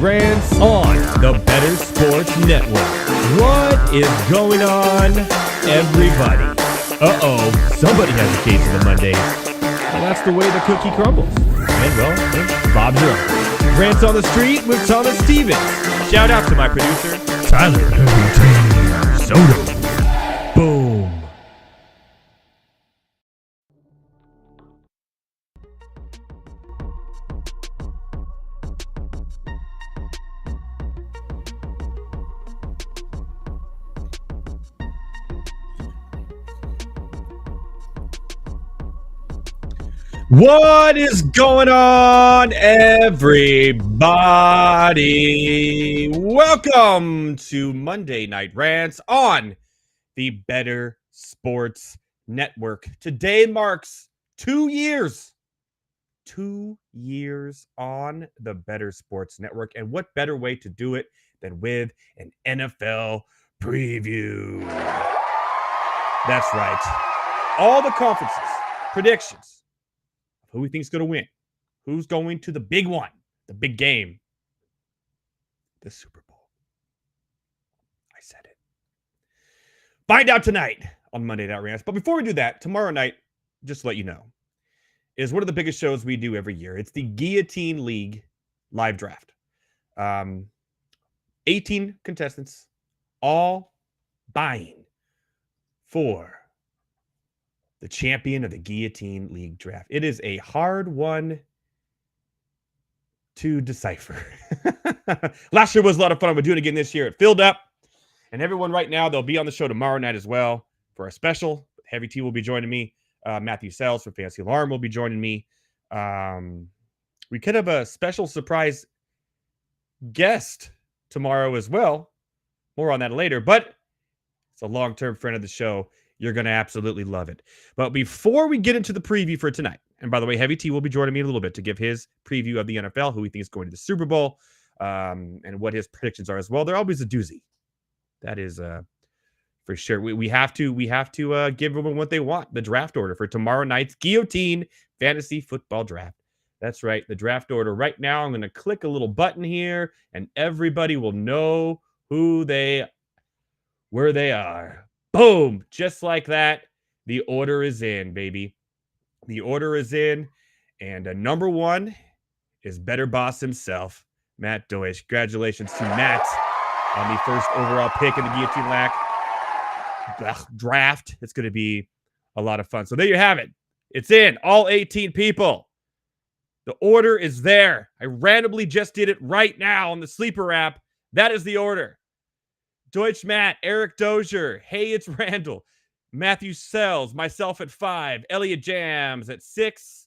Rants on the Better Sports Network. What is going on, everybody? Somebody has a case of the Mondays. Well, that's the way the cookie crumbles. And, well, Bob's your uncle. Rants on the Street with Thomas Stevens. Shout out to my producer, Tyler Soto. Boom. What is going on, everybody? Welcome to Monday Night Rants on the Better Sports Network. Today marks 2 years. 2 years on the Better Sports Network. And what better way to do it than with an NFL preview? That's right. All the conferences, predictions, who we think is going to win, who's going to the big one, the big game, the Super Bowl. I said it. Find out tonight on Monday Night Rants. But before we do that, tomorrow night, just to let you know, is one of the biggest shows we do every year. It's the Guillotine League live draft. 18 contestants, all vying for the champion of the Guillotine League draft. It is a hard one to decipher. Last year was a lot of fun. We're doing it again this year. It filled up. And everyone right now, they'll be on the show tomorrow night as well for a special. Heavy T will be joining me. Matthew Sells from Fantasy Alarm will be joining me. We could have a special surprise guest tomorrow as well. More on that later. But it's a long-term friend of the show. You're going to absolutely love it. But before we get into the preview for tonight, and by the way, Heavy T will be joining me in a little bit to give his preview of the NFL, who he thinks is going to the Super Bowl, and what his predictions are as well. They're always a doozy. That is for sure. We have to give everyone what they want. The draft order for tomorrow night's Guillotine Fantasy Football Draft. That's right. The draft order right now. I'm going to click a little button here, and everybody will know where they are. Boom! Just like that, the order is in, baby. The order is in, and number one is Better Boss himself, Matt Deutsch. Congratulations to Matt on the first overall pick in the Guillotine draft. It's going to be a lot of fun. So there you have it. It's in. All 18 people. The order is there. I randomly just did it right now on the Sleeper app. That is the order. Deutsch Matt, Eric Dozier, Hey, it's Randall, Matthew Sells, myself at 5, Elliot Jams at 6,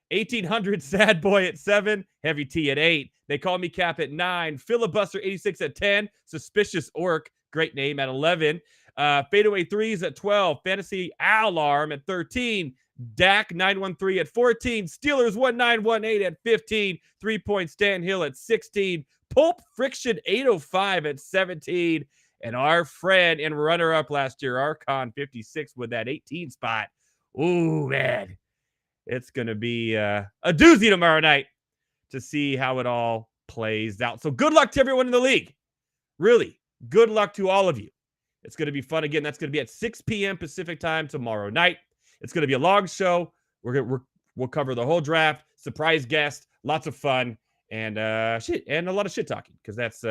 1800 Sad Boy at 7, Heavy T at 8, They Call Me Cap at 9, Filibuster 86 at 10, Suspicious Orc, great name, at 11, Fadeaway Threes at 12, Fantasy Alarm at 13, Dak 913 at 14, Steelers 1918 at 15, 3-Point Stan Hill at 16, Pulp Friction 805 at 17, and our friend and runner-up last year, Archon 56 with that 18 spot. Ooh, man. It's going to be a doozy tomorrow night to see how it all plays out. So good luck to everyone in the league. Really, good luck to all of you. It's going to be fun again. That's going to be at 6 p.m. Pacific time tomorrow night. It's going to be a long show. We'll cover the whole draft, surprise guest, lots of fun, and shit, and a lot of shit talking, because that's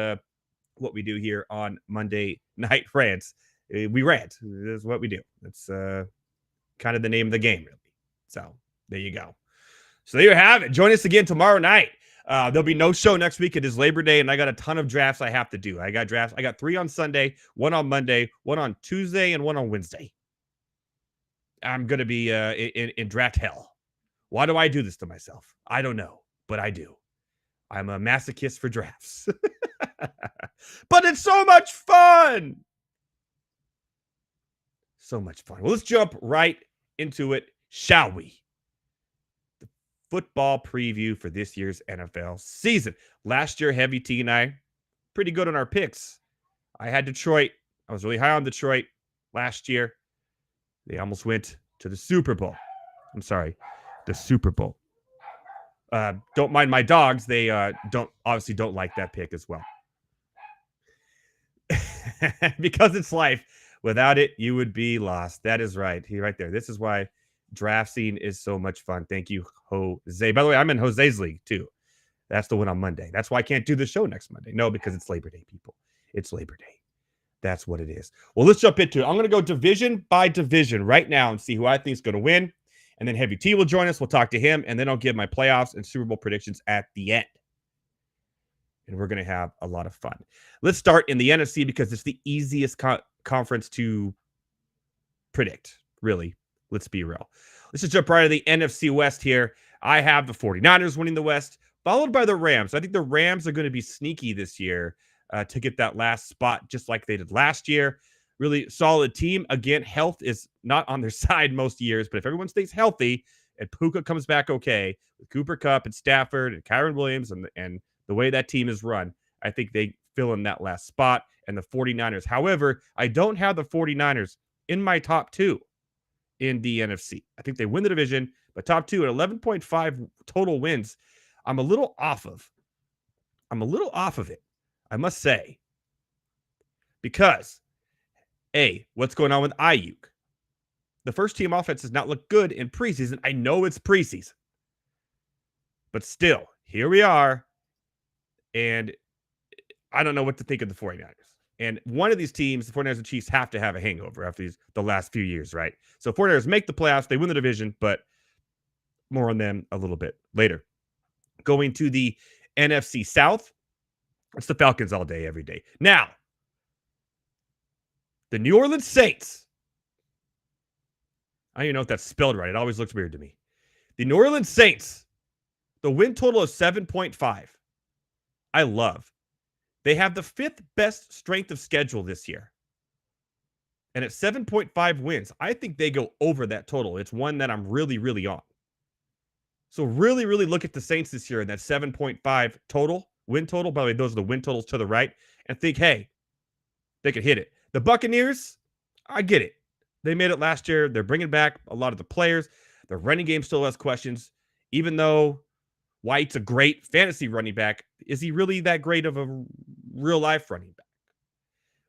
what we do here on Monday Night Rants. We rant. That's what we do. That's kind of the name of the game, really. So there you go. So there you have it. Join us again tomorrow night. There'll be no show next week. It is Labor Day, and I got a ton of drafts I have to do. I got drafts. I got 3 on Sunday, 1 on Monday, 1 on Tuesday, and 1 on Wednesday. I'm going to be in draft hell. Why do I do this to myself? I don't know, but I do. I'm a masochist for drafts. But it's so much fun. So much fun. Well, let's jump right into it, shall we? The football preview for this year's NFL season. Last year, Heavy T and I, pretty good on our picks. I had Detroit. I was really high on Detroit last year. They almost went to the Super Bowl. I'm sorry, the Super Bowl. Don't mind my dogs. They don't like that pick as well. Because it's life. Without it, you would be lost. That is right. Right there. This is why draft scene is so much fun. Thank you, Jose. By the way, I'm in Jose's league too. That's the one on Monday. That's why I can't do the show next Monday. No, because it's Labor Day, people. It's Labor Day. That's what it is. Well, let's jump into it. I'm going to go division by division right now and see who I think is going to win. And then Heavy T will join us. We'll talk to him. And then I'll give my playoffs and Super Bowl predictions at the end. And we're going to have a lot of fun. Let's start in the NFC because it's the easiest conference to predict, really. Let's be real. Let's just jump right to the NFC West here. I have the 49ers winning the West, followed by the Rams. I think the Rams are going to be sneaky this year to get that last spot, just like they did last year. Really solid team. Again, health is not on their side most years, but if everyone stays healthy and Puka comes back okay, with Cooper Kupp and Stafford and Kyron Williams and the way that team is run, I think they fill in that last spot. And the 49ers. However, I don't have the 49ers in my top 2 in the NFC. I think they win the division, but top 2 at 11.5 total wins. I'm a little off of it, I must say. Because, A, what's going on with Ayuk? The first team offense does not look good in preseason. I know it's preseason. But still, here we are. And I don't know what to think of the 49ers. And one of these teams, the 49ers and Chiefs, have to have a hangover after the last few years, right? So 49ers make the playoffs. They win the division, but more on them a little bit later. Going to the NFC South, it's the Falcons all day, every day. Now, the New Orleans Saints. I don't even know if that's spelled right. It always looks weird to me. The New Orleans Saints, the win total is 7.5. I love. They have the 5th best strength of schedule this year. And at 7.5 wins, I think they go over that total. It's one that I'm really, really on. So really, really look at the Saints this year and that 7.5 total, win total. By the way, those are the win totals to the right. And think, hey, they could hit it. The Buccaneers, I get it. They made it last year. They're bringing back a lot of the players. Their running game still has questions. Even though White's a great fantasy running back, is he really that great of a real-life running back?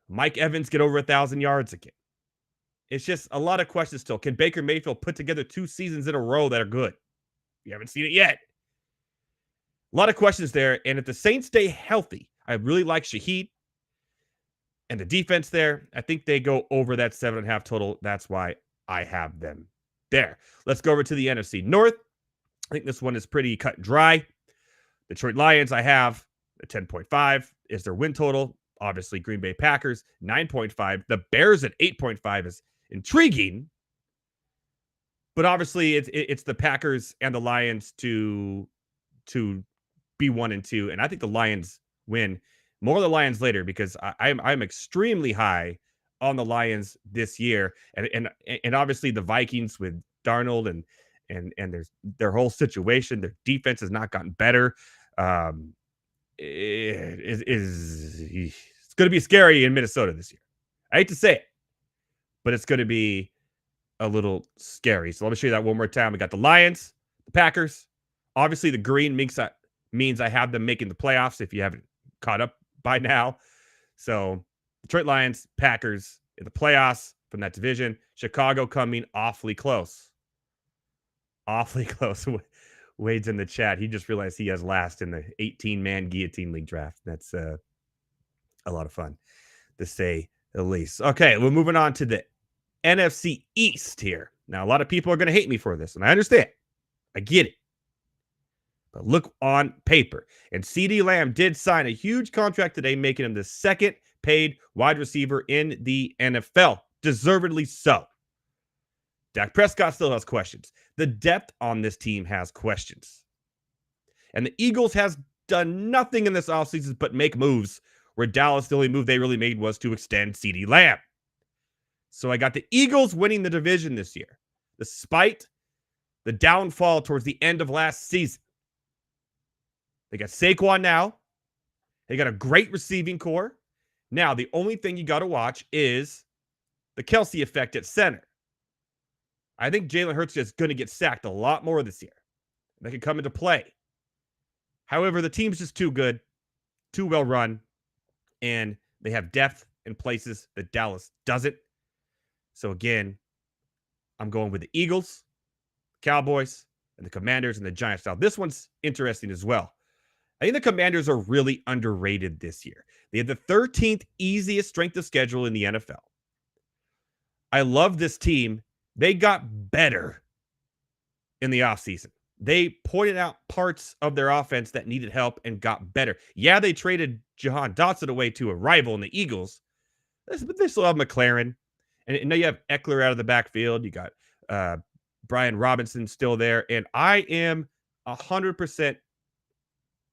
Mike Evans get over 1,000 yards again. It's just a lot of questions still. Can Baker Mayfield put together 2 seasons in a row that are good? You haven't seen it yet. A lot of questions there. And if the Saints stay healthy, I really like Shaheed and the defense there. I think they go over that 7.5 total. That's why I have them there. Let's go over to the NFC North. I think this one is pretty cut and dry. Detroit Lions, I have a 10.5 is their win total. Obviously, Green Bay Packers, 9.5. The Bears at 8.5 is intriguing. But obviously, it's the Packers and the Lions to be 1 and 2. And I think the Lions win. More of the Lions later, because I'm extremely high on the Lions this year. And obviously, the Vikings with Darnold and their whole situation, their defense has not gotten better. It's going to be scary in Minnesota this year. I hate to say it, but it's going to be a little scary. So let me show you that one more time. We got the Lions, the Packers. Obviously, the green means I have them making the playoffs if you haven't caught up by now. So Detroit Lions, Packers in the playoffs from that division. Chicago coming awfully close. Awfully close Wade's in the chat. He just realized he has last in the 18-man guillotine league draft. That's a lot of fun, to say the least. Okay, we're moving on to the NFC East here. Now, a lot of people are going to hate me for this, and I understand. I get it. But look on paper. And CeeDee Lamb did sign a huge contract today, making him the second paid wide receiver in the NFL. Deservedly so. Dak Prescott still has questions. The depth on this team has questions. And the Eagles has done nothing in this offseason but make moves, where Dallas, the only move they really made was to extend CeeDee Lamb. So I got the Eagles winning the division this year, despite the downfall towards the end of last season. They got Saquon now. They got a great receiving core. Now, the only thing you got to watch is the Kelsey effect at center. I think Jalen Hurts is going to get sacked a lot more this year. That could come into play. However, the team's just too good, too well run, and they have depth in places that Dallas doesn't. So again, I'm going with the Eagles, Cowboys, and the Commanders and the Giants. Now, this one's interesting as well. I think the Commanders are really underrated this year. They have the 13th easiest strength of schedule in the NFL. I love this team. They got better in the offseason. They pointed out parts of their offense that needed help and got better. Yeah, they traded Jahan Dotson away to a rival in the Eagles, but they still have McLaren. And now you have Eckler out of the backfield. You got Brian Robinson still there. And I am 100%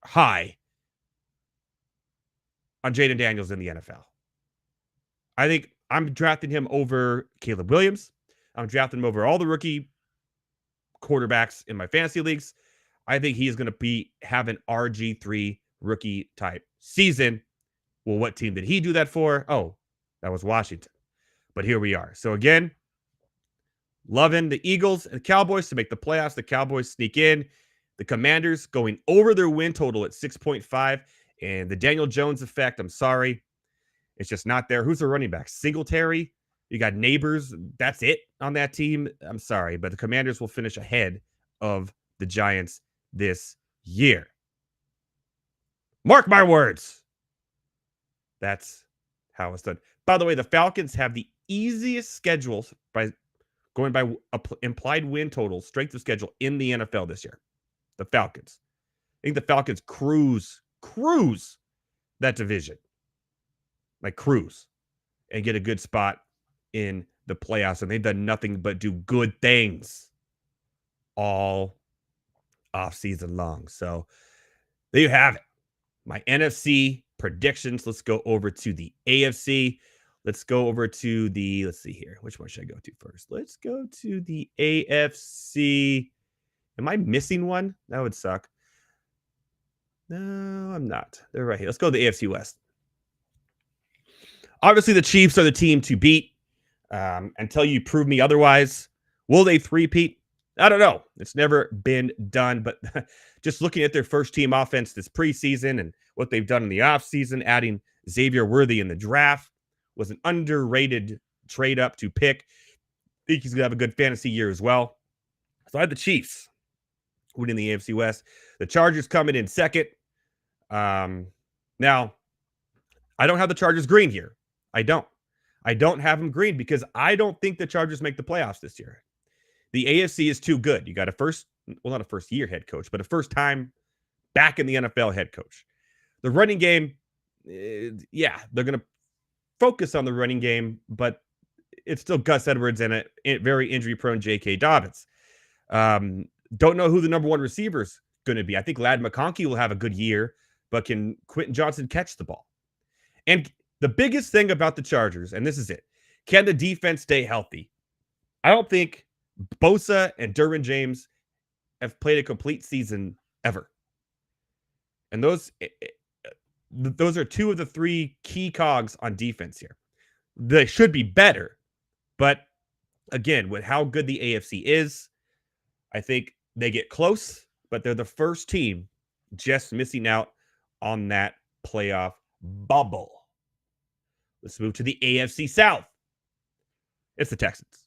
high on Jaden Daniels in the NFL. I think I'm drafting him over Caleb Williams. I'm drafting him over all the rookie quarterbacks in my fantasy leagues. I think he is going to have an RG3 rookie type season. Well, what team did he do that for? Oh, that was Washington. But here we are. So again, loving the Eagles and Cowboys to make the playoffs. The Cowboys sneak in. The Commanders going over their win total at 6.5. And the Daniel Jones effect, I'm sorry, it's just not there. Who's the running back? Singletary? You got Neighbors. That's it on that team. I'm sorry, but the Commanders will finish ahead of the Giants this year. Mark my words. That's how it's done. By the way, the Falcons have the easiest schedules by going by implied win total, strength of schedule in the NFL this year. The Falcons. I think the Falcons cruise that division. Like cruise. And get a good spot in the playoffs. And they've done nothing but do good things all offseason long. So there you have it. My NFC predictions. Let's go over to the AFC. Let's go over to the, let's see here. Which one should I go to first? Let's go to the AFC. Am I missing one? That would suck. No, I'm not. They're right here. Let's go to the AFC West. Obviously, the Chiefs are the team to beat until you prove me otherwise. Will they three-peat? I don't know. It's never been done, but just looking at their first-team offense this preseason and what they've done in the offseason, adding Xavier Worthy in the draft was an underrated trade-up to pick. I think he's going to have a good fantasy year as well. So I had the Chiefs winning the AFC West. The Chargers coming in second. Now, I don't have the Chargers green here. I don't have them green because I don't think the Chargers make the playoffs this year. The AFC is too good. You got not a first-year head coach, but a first-time back in the NFL head coach. The running game, they're going to focus on the running game, but it's still Gus Edwards and a very injury-prone J.K. Dobbins. Don't know who the number one receiver is going to be. I think Ladd McConkey will have a good year, but can Quentin Johnson catch the ball? And the biggest thing about the Chargers, and this is it, can the defense stay healthy? I don't think Bosa and Derwin James have played a complete season ever. And those are two of the three key cogs on defense here. They should be better, but again, with how good the AFC is, I think they get close, but they're the first team just missing out on that playoff bubble. Let's move to the AFC South. It's the Texans.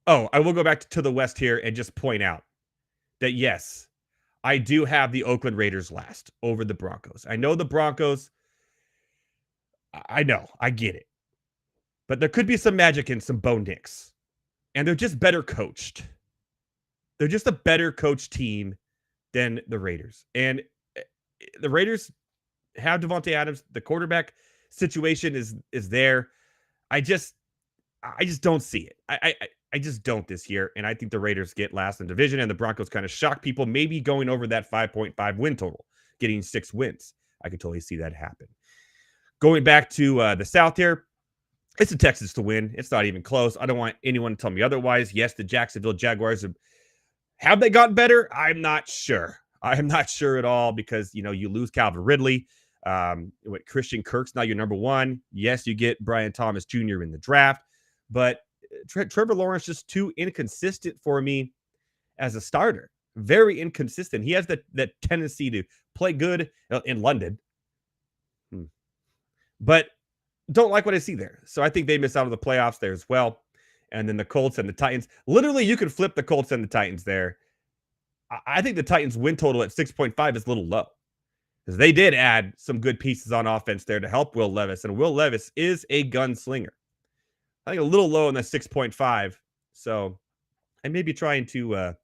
Oh, I will go back to the West here and just point out that, yes, I do have the Oakland Raiders last over the Broncos. I know the Broncos. I know. I get it. But there could be some magic in some Bo Nix. And they're just better coached. They're just a better coached team than the Raiders. And the Raiders have Devontae Adams. The quarterback situation is there. I just don't see it. I just don't this year. And I think the Raiders get last in division, and the Broncos kind of shock people, maybe going over that 5.5 win total, getting 6 wins. I could totally see that happen. Going back to the South here, it's the Texans to win. It's not even close. I don't want anyone to tell me otherwise. Yes, the Jacksonville Jaguars have they gotten better? I'm not sure. I'm not sure at all because, you lose Calvin Ridley. With Christian Kirk's now your number one. Yes, you get Brian Thomas Jr. in the draft, but Trevor Lawrence just too inconsistent for me as a starter. Very inconsistent. He has that tendency to play good in London, but don't like what I see there. So I think they miss out on the playoffs there as well. And then the Colts and the Titans. Literally, you could flip the Colts and the Titans there. I think the Titans win total at 6.5 is a little low because they did add some good pieces on offense there to help Will Levis. And Will Levis is a gunslinger. I think a little low on the 6.5. So I may be trying to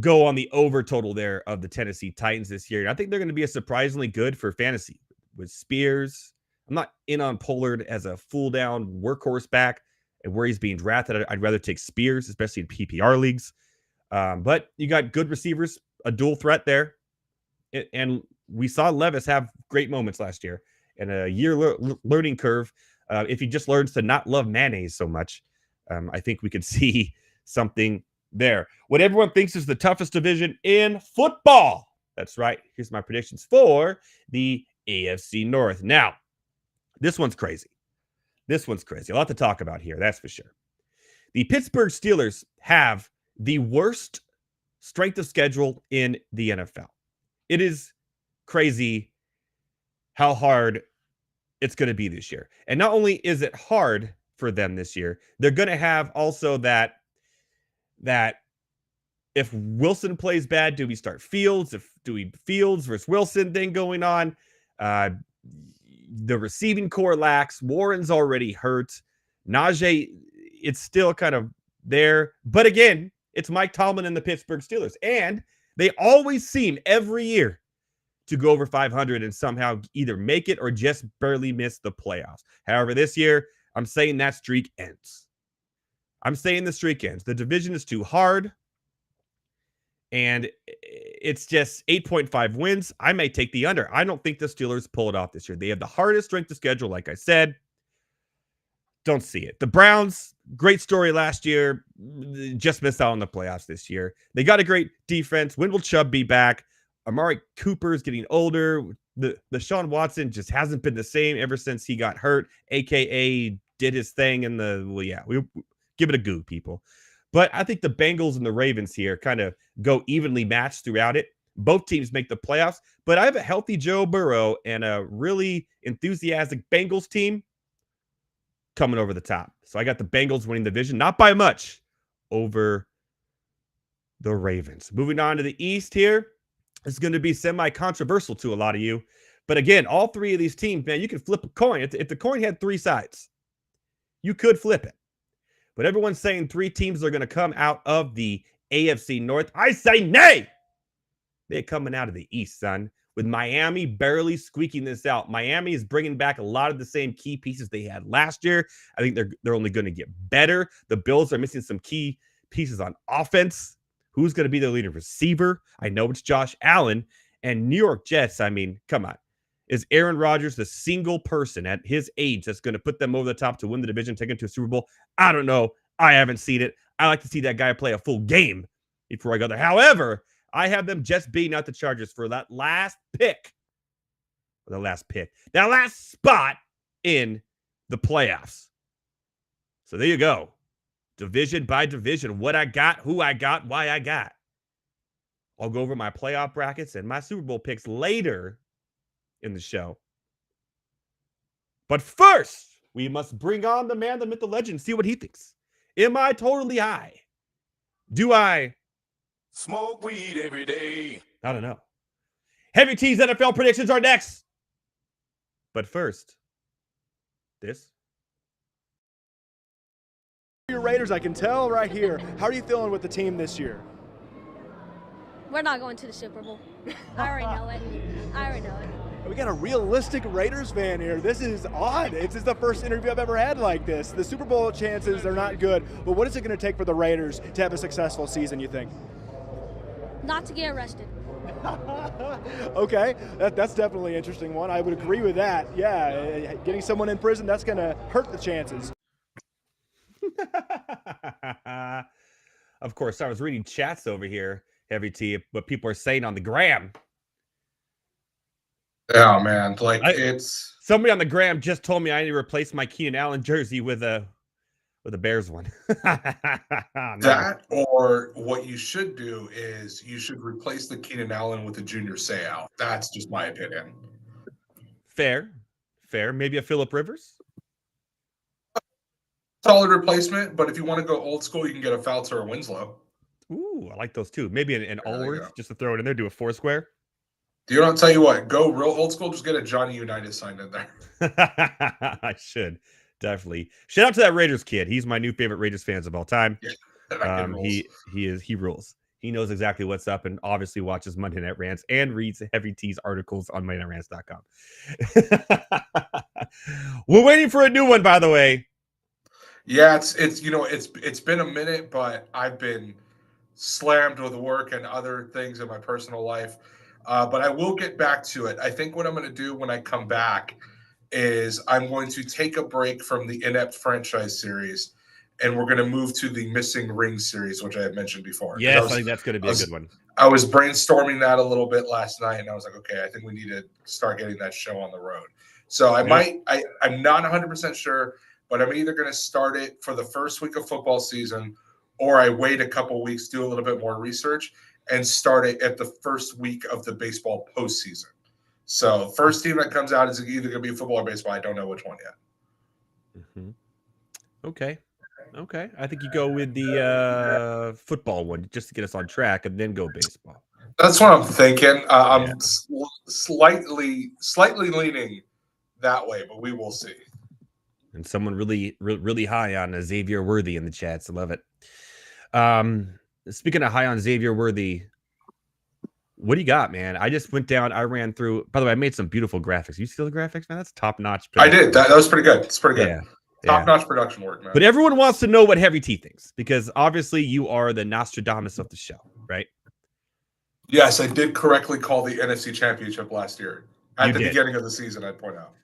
go on the over total there of the Tennessee Titans this year. I think they're going to be a surprisingly good for fantasy with Spears. I'm not in on Pollard as a full down workhorse back and where he's being drafted. I'd rather take Spears, especially in PPR leagues. But you got good receivers, a dual threat there. And we saw Levis have great moments last year and a year learning curve. If he just learns to not love mayonnaise so much, I think we could see something there. What everyone thinks is the toughest division in football. That's right. Here's my predictions for the AFC North. Now, this one's crazy. A lot to talk about here, that's for sure. The Pittsburgh Steelers have the worst strength of schedule in the NFL. It is crazy how hard it's going to be this year. And not only is it hard for them this year, they're going to have also that if Wilson plays bad, do we start Fields? Do we Fields versus Wilson thing going on? The receiving core lacks. Warren's already hurt. Najee, it's still kind of there. But again, it's Mike Tomlin and the Pittsburgh Steelers. And they always seem every year to go over 500 and somehow either make it or just barely miss the playoffs. However, this year, I'm saying that streak ends. The division is too hard. And it's just 8.5 wins. I may take the under. I don't think the Steelers pull it off this year. They have the hardest strength of schedule, like I said. Don't see it. The Browns, great story last year. Just missed out on the playoffs this year. They got a great defense. When will Chubb be back? Amari Cooper's getting older. The Deshaun Watson just hasn't been the same ever since he got hurt, a.k.a. did his thing in we give it a go, people. But I think the Bengals and the Ravens here kind of go evenly matched throughout it. Both teams make the playoffs, but I have a healthy Joe Burrow and a really enthusiastic Bengals team coming over the top. So I got the Bengals winning the division, not by much, over the Ravens. Moving on to the East here. It's going to be semi-controversial to a lot of you. But again, all three of these teams, man, you can flip a coin. If the coin had three sides, you could flip it. But everyone's saying three teams are going to come out of the AFC North. I say nay. They're coming out of the East, son. With Miami barely squeaking this out. Miami is bringing back a lot of the same key pieces they had last year. I think they're only going to get better. The Bills are missing some key pieces on offense. Who's going to be their leading receiver? I know it's Josh Allen. And New York Jets, I mean, come on. Is Aaron Rodgers the single person at his age that's going to put them over the top to win the division, take them to a Super Bowl? I don't know. I haven't seen it. I like to see that guy play a full game before I go there. However, I have them just beating out the Chargers for that last pick. That last spot in the playoffs. So there you go. Division by division. What I got, who I got, why I got. I'll go over my playoff brackets and my Super Bowl picks later in the show. But first, we must bring on the man, the myth, the legend, see what he thinks. Am I totally high? Do I smoke weed every day? I don't know. Heavy T's NFL predictions are next. But first, this. Your Raiders, I can tell right here. How are you feeling with the team this year? We're not going to the Super Bowl. I already know it. We got a realistic Raiders fan here. This is odd. This is the first interview I've ever had like this. The Super Bowl chances are not good, but what is it going to take for the Raiders to have a successful season, you think? Not to get arrested. Okay, that's definitely an interesting one. I would agree with that. Yeah, getting someone in prison, that's going to hurt the chances. Of course, I was reading chats over here, Heavy T, what people are saying on the gram. Yeah, man. Like it's somebody on the gram just told me I need to replace my Keenan Allen jersey with a Bears one. That, or what you should do is you should replace the Keenan Allen with the Junior Seau. That's just my opinion. Fair. Maybe a Phillip Rivers. Solid replacement, but if you want to go old school, you can get a Fouts or a Winslow. Ooh, I like those too. Maybe an Allworth, just to throw it in there, do a four square. Do you know? I'll tell you what, go real old school, just get a Johnny Unitas signed in there. I should. Definitely. Shout out to that Raiders kid. He's my new favorite Raiders fans of all time. Yeah, he rules. He knows exactly what's up and obviously watches Monday Night Rants and reads Heavy T's articles on MondayNightRants.com. We're waiting for a new one, by the way. Yeah, it's been a minute, but I've been slammed with work and other things in my personal life. But I will get back to it. I think what I'm going to do when I come back is I'm going to take a break from the Inept franchise series, and we're going to move to the Missing Ring series, which I had mentioned before. Yes, I think that's going to be a good one. I was brainstorming that a little bit last night, and I was like, okay, I think we need to start getting that show on the road. So I'm not 100% sure, but I'm either going to start it for the first week of football season, or I wait a couple weeks, do a little bit more research, and start it at the first week of the baseball postseason. So first team that comes out is either going to be football or baseball. I don't know which one yet. Mm-hmm. Okay. I think you go with the football one just to get us on track, and then go baseball. That's what I'm thinking. I'm slightly leaning that way, but we will see. And someone really high on Xavier Worthy in the chats. I love it. Speaking of high on Xavier Worthy, what do you got, man? I just went down. I ran through. By the way, I made some beautiful graphics. You see the graphics, man? That's top notch. I did. That was pretty good. It's pretty good. Yeah. Top notch production work, man. But everyone wants to know what Heavy T thinks, because obviously you are the Nostradamus of the show, right? Yes, I did correctly call the NFC Championship last year at the beginning of the season. I'd point out.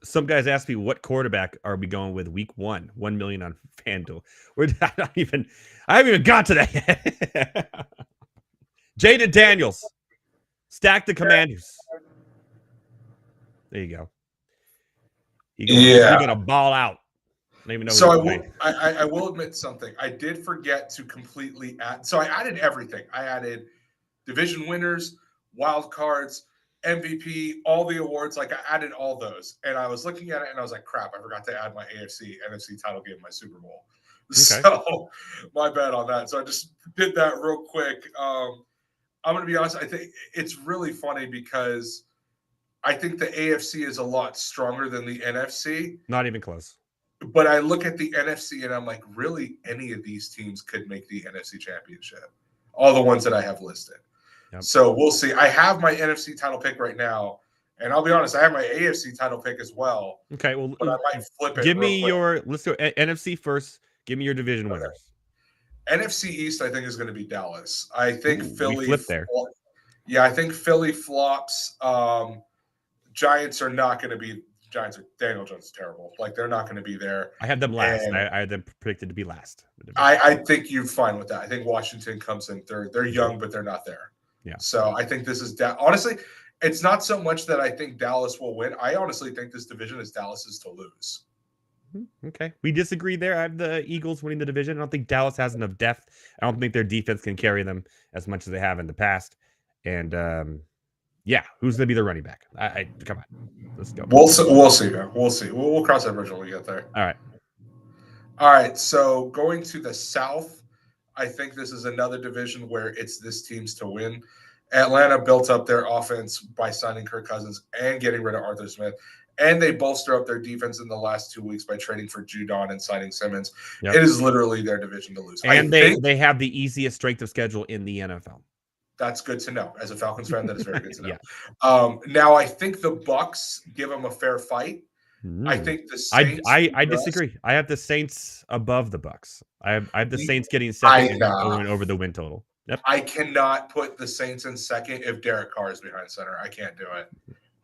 Some guys asked me, what quarterback are we going with week 1? 1 million on FanDuel. I haven't even got to that yet. Jaden Daniels. Stack the Commanders. There you go. You're going to ball out. I don't even know. So I will admit something. I did forget to completely add. So I added everything. I added division winners, wild cards, MVP, all the awards. Like, I added all those. And I was looking at it and I was like, crap, I forgot to add my NFC title game, my Super Bowl. Okay. So my bad on that. So I just did that real quick. I'm going to be honest. I think it's really funny because I think the AFC is a lot stronger than the NFC. Not even close. But I look at the NFC and I'm like, really, any of these teams could make the NFC Championship. All the ones that I have listed. Yep. So we'll see. I have my NFC title pick right now. And I'll be honest, I have my AFC title pick as well. Okay, well, but I might flip it. Give me let's go NFC first. Give me your division winners. NFC East, I think, is going to be Dallas. I think Philly. Flip there. Yeah, I think Philly flops. Giants are not going to be. Daniel Jones is terrible. Like, they're not going to be there. I had them last. I had them predicted to be last. I think you're fine with that. I think Washington comes in third. They're young, but they're not there. Yeah. So I think this is honestly, it's not so much that I think Dallas will win. I honestly think this division is Dallas's to lose. Okay. We disagree there. I have the Eagles winning the division. I don't think Dallas has enough depth. I don't think their defense can carry them as much as they have in the past. And yeah, who's going to be the running back? Come on. Let's go. We'll see. Man. We'll see. We'll cross that bridge when we get there. All right. All right, so going to the South, I think this is another division where it's this team's to win. Atlanta built up their offense by signing Kirk Cousins and getting rid of Arthur Smith, and they bolster up their defense in the last 2 weeks by trading for Judon and signing Simmons. Yep. It is literally their division to lose. And they have the easiest strength of schedule in the NFL. That's good to know. As a Falcons fan, that is very good to know. Yeah. Now, I think the Bucks give them a fair fight. I think the Saints. I disagree. I have the Saints above the Bucks. I have the Saints getting second and over the win total. Yep. I cannot put the Saints in second if Derek Carr is behind center. I can't do it.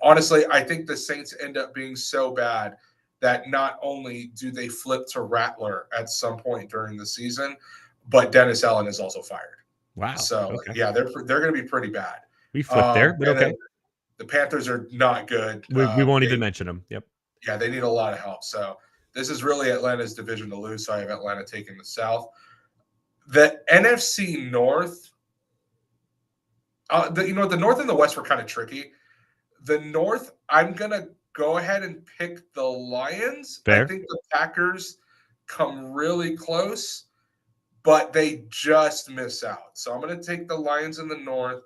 Honestly, I think the Saints end up being so bad that not only do they flip to Rattler at some point during the season, but Dennis Allen is also fired. Wow. So yeah, they're going to be pretty bad. We flipped there, but okay. The Panthers are not good. We won't even mention them. Yep. Yeah, they need a lot of help. So this is really Atlanta's division to lose. So I have Atlanta taking the South. The NFC North, the North and the West were kind of tricky. The North, I'm going to go ahead and pick the Lions. Fair. I think the Packers come really close, but they just miss out. So I'm going to take the Lions in the North,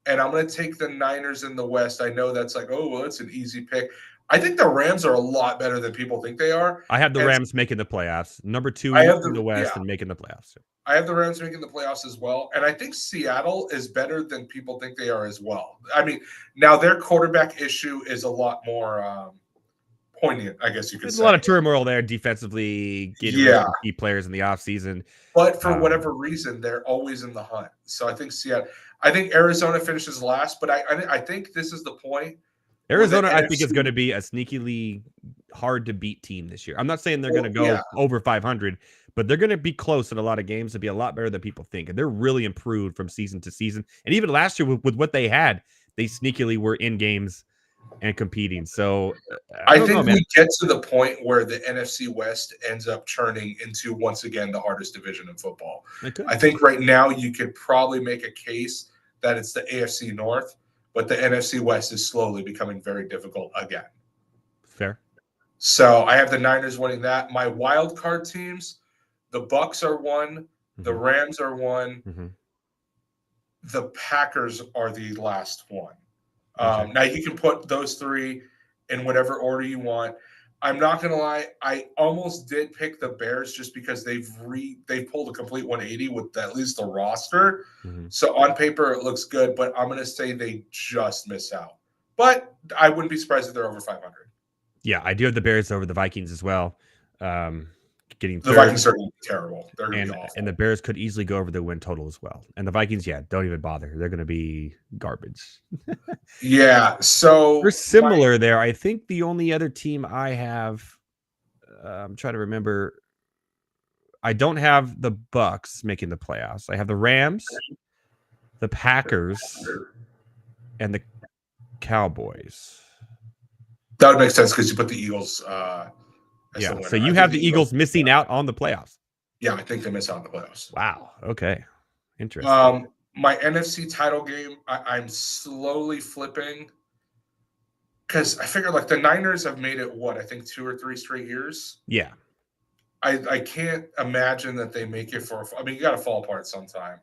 and I'm going to take the Niners in the West. I know that's like, oh, well, it's an easy pick. I think the Rams are a lot better than people think they are. I have the Rams making the playoffs. Number 2 in the West and making the playoffs. I have the Rams making the playoffs as well. And I think Seattle is better than people think they are as well. I mean, now their quarterback issue is a lot more poignant, I guess you could say. There's a lot of turmoil there defensively, getting rid of key players in the offseason. But for whatever reason, they're always in the hunt. So I think Arizona finishes last, but I think this is the point. Arizona, I think, is going to be a sneakily hard to beat team this year. I'm not saying they're going to go over 500, but they're going to be close in a lot of games to be a lot better than people think. And they're really improved from season to season. And even last year with what they had, they sneakily were in games and competing. So I think we get to the point where the NFC West ends up turning into, once again, the hardest division in football. I think right now you could probably make a case that it's the AFC North, but the NFC West is slowly becoming very difficult again. Fair. So I have the Niners winning that. My wild card teams, the Bucks are 1, the Rams are 1, the Packers are the last one. Now you can put those 3 in whatever order you want. I'm not going to lie. I almost did pick the Bears just because they've pulled a complete 180 with at least the roster. So on paper, it looks good, but I'm going to say they just miss out. But I wouldn't be surprised if they're over 500. Yeah, I do have the Bears over the Vikings as well. Getting the Vikings are going to be terrible. They're going to be awful. And the Bears could easily go over the win total as well. And the Vikings, don't even bother. They're going to be garbage. Yeah, so we're similar there. I think the only other team I have, I'm trying to remember. I don't have the Bucks making the playoffs. I have the Rams, the Packers, and the Cowboys. That would make sense because you put the Eagles. So you have the Eagles missing out on the playoffs. Yeah, I think they miss out on the playoffs. Wow. Okay. Interesting. My NFC title game, I'm slowly flipping because I figure like the Niners have made it, I think 2 or 3 straight years. Yeah. I can't imagine that they make it you got to fall apart sometime.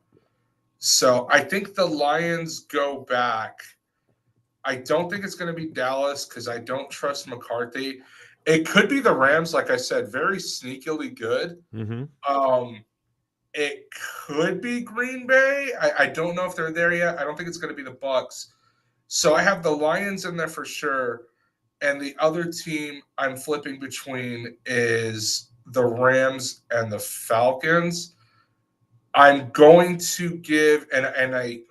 So I think the Lions go back. I don't think it's going to be Dallas because I don't trust McCarthy. It could be the Rams, like I said, very sneakily good. It could be Green Bay. I don't know if they're there yet. I don't think it's going to be the Bucks. So I have the Lions in there for sure. And the other team I'm flipping between is the Rams and the Falcons. I'm going to give, this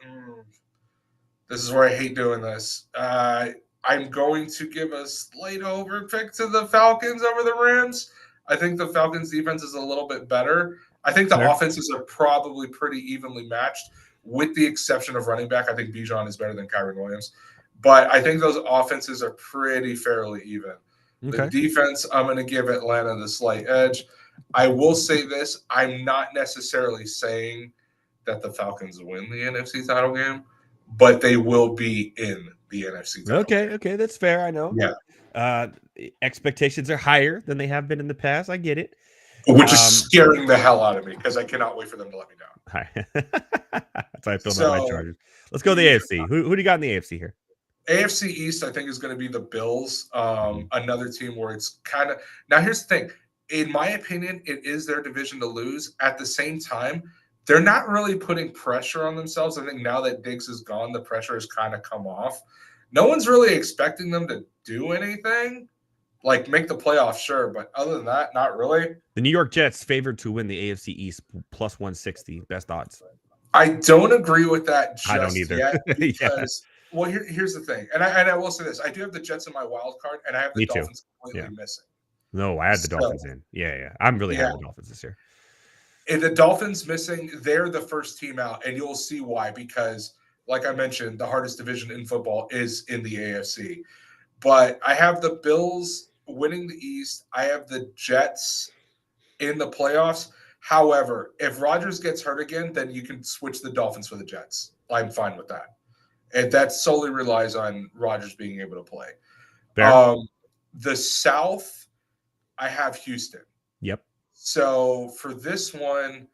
is where I hate doing this. I'm going to give a slight over pick to the Falcons over the Rams. I think the Falcons defense is a little bit better. I think the offenses are probably pretty evenly matched, with the exception of running back. I think Bijan is better than Kyren Williams. But I think those offenses are pretty fairly even. The defense, I'm going to give Atlanta the slight edge. I will say this. I'm not necessarily saying that the Falcons win the NFC title game, but they will be in the NFC title game. Okay, that's fair. I know. Yeah. Expectations are higher than they have been in the past. I get it. which is scaring the hell out of me because I cannot wait for them to let me down. That's how I feel about my Chargers. Let's go to the AFC. Who do you got in the AFC here? AFC East, I think, is going to be the Bills. Another team where it's kind of now. Here's the thing. In my opinion, it is their division to lose. At the same time, they're not really putting pressure on themselves. I think now that Diggs is gone, the pressure has kind of come off. No one's really expecting them to do anything, like make the playoffs, sure. But other than that, not really. The New York Jets favored to win the AFC East plus 160, best odds. I don't agree with that just I don't either. yet because, well, here's the thing. And I will say this. I do have the Jets in my wild card, and I have the Dolphins completely missing. No, I had the Dolphins in. Yeah. I'm really high on the Dolphins this year. And the Dolphins missing, they're the first team out, and you'll see why. Because, like I mentioned, the hardest division in football is in the AFC. But I have the Bills winning the East. I have the Jets in the playoffs. However, if Rodgers gets hurt again, then you can switch the Dolphins for the Jets. I'm fine with that. And that solely relies on Rodgers being able to play. The South, I have Houston. Yep. So for this one,